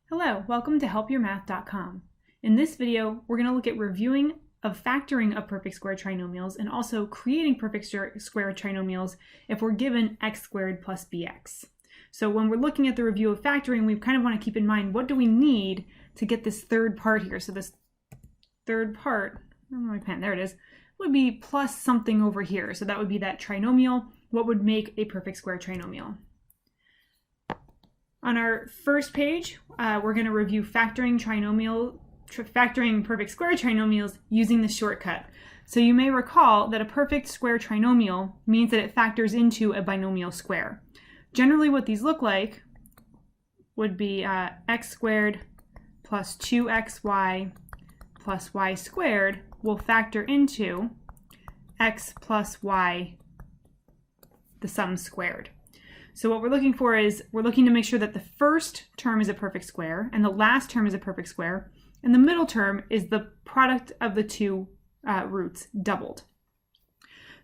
Hello, welcome to helpyourmath.com. In this video, we're going to look at reviewing of factoring of perfect square trinomials and also creating perfect square trinomials if we're given x squared plus bx. So when we're looking at the review of factoring, we kind of want to keep in mind what do we need to get this third part here. So this third part, where's my pen? There it is, would be plus something over here. So that would be that trinomial. What would make a perfect square trinomial? On our first page, we're going to review factoring perfect square trinomials using the shortcut. So you may recall that a perfect square trinomial means that it factors into a binomial square. Generally what these look like would be x squared plus 2xy plus y squared will factor into x plus y, the sum squared. So what we're looking for is we're looking to make sure that the first term is a perfect square and the last term is a perfect square, and the middle term is the product of the two roots doubled.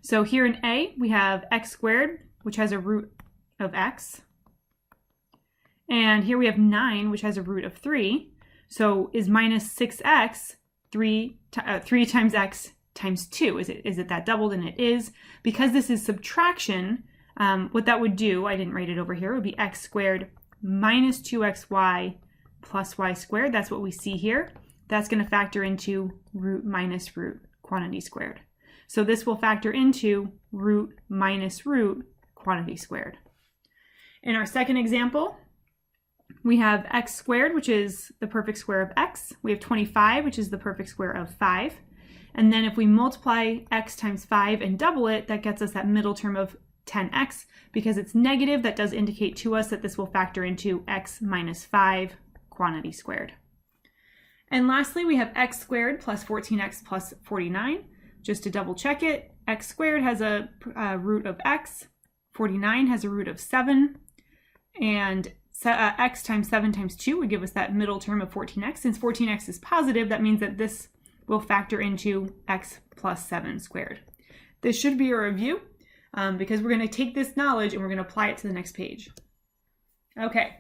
So here in A, we have x squared, which has a root of x. And here we have 9, which has a root of 3. So is minus 6x 3 times x times 2? Is it that doubled? And it is. Because this is subtraction, what that would do, I didn't write it over here, would be x squared minus 2xy plus y squared. That's what we see here. That's going to factor into root minus root quantity squared. So this will factor into root minus root quantity squared. In our second example, we have x squared, which is the perfect square of x. We have 25, which is the perfect square of 5. And then if we multiply x times 5 and double it, that gets us that middle term of 10x. Because it's negative, that does indicate to us that this will factor into x minus 5 quantity squared. And lastly, we have x squared plus 14x plus 49. Just to double check it, x squared has a root of x, 49 has a root of 7, and x times 7 times 2 would give us that middle term of 14x. Since 14x is positive, that means that this will factor into x plus 7 squared. This should be a review. Because we're going to take this knowledge and we're going to apply it to the next page. Okay,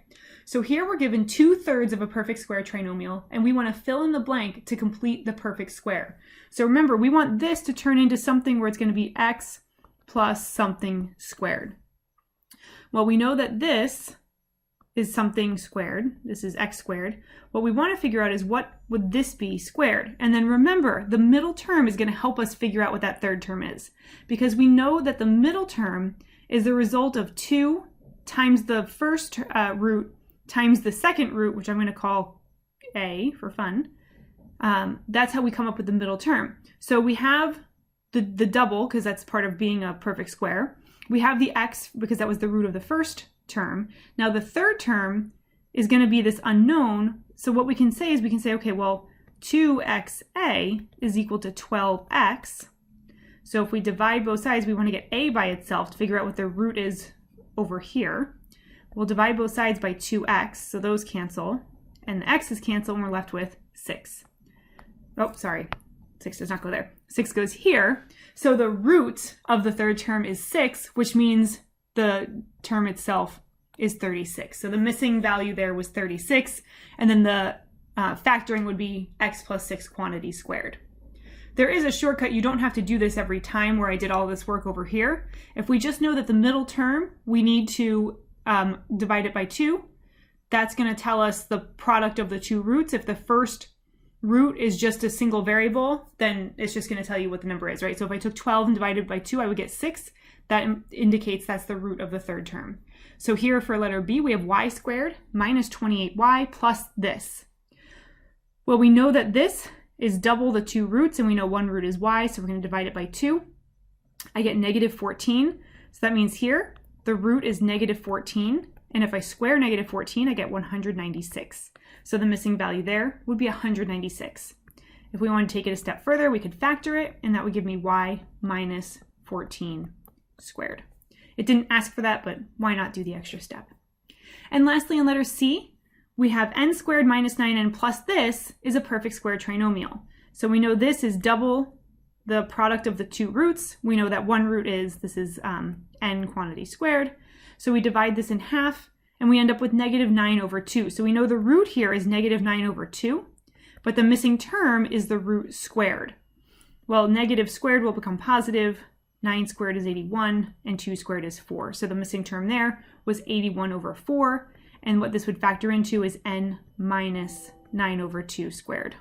so here we're given 2/3 of a perfect square trinomial, and we want to fill in the blank to complete the perfect square. So remember, we want this to turn into something where it's going to be x plus something squared. Well, we know that this is something squared. This is x squared. What we want to figure out is what would this be squared? And then remember, the middle term is going to help us figure out what that third term is. Because we know that the middle term is the result of 2 times the first root times the second root, which I'm going to call a for fun. That's how we come up with the middle term. So we have the double, because that's part of being a perfect square. We have the x, because that was the root of the first term. Now the third term is going to be this unknown. So what we can say is we can say, okay, well, 2xa is equal to 12x. So if we divide both sides, we want to get a by itself to figure out what the root is over here. We'll divide both sides by 2x, so those cancel, and the x's cancel, and we're left with 6. Oh, sorry, 6 does not go there. 6 goes here. So the root of the third term is 6, which means the term itself is 36. So the missing value there was 36, and then the factoring would be x plus 6 quantity squared. There is a shortcut. You don't have to do this every time where I did all this work over here. If we just know that the middle term, we need to divide it by 2, that's going to tell us the product of the two roots. If the first root is just a single variable, then it's just going to tell you what the number is, right? So if I took 12 and divided by 2, I would get 6. That indicates that's the root of the third term. So here for letter B, we have y squared minus 28y plus this. Well, we know that this is double the two roots, and we know one root is y, so we're going to divide it by 2. I get negative 14. So that means here, the root is negative 14. And if I square negative 14, I get 196. So the missing value there would be 196. If we want to take it a step further, we could factor it, and that would give me y minus 14 squared. It didn't ask for that, but why not do the extra step? And lastly, in letter C, we have n squared minus 9n plus this is a perfect square trinomial. So we know this is double the product of the two roots. We know that one root is, this is n quantity squared. So we divide this in half, and we end up with negative 9 over 2. So we know the root here is negative 9 over 2, but the missing term is the root squared. Well, negative squared will become positive, 9 squared is 81, and 2 squared is 4. So the missing term there was 81 over 4, and what this would factor into is n minus 9 over 2 squared.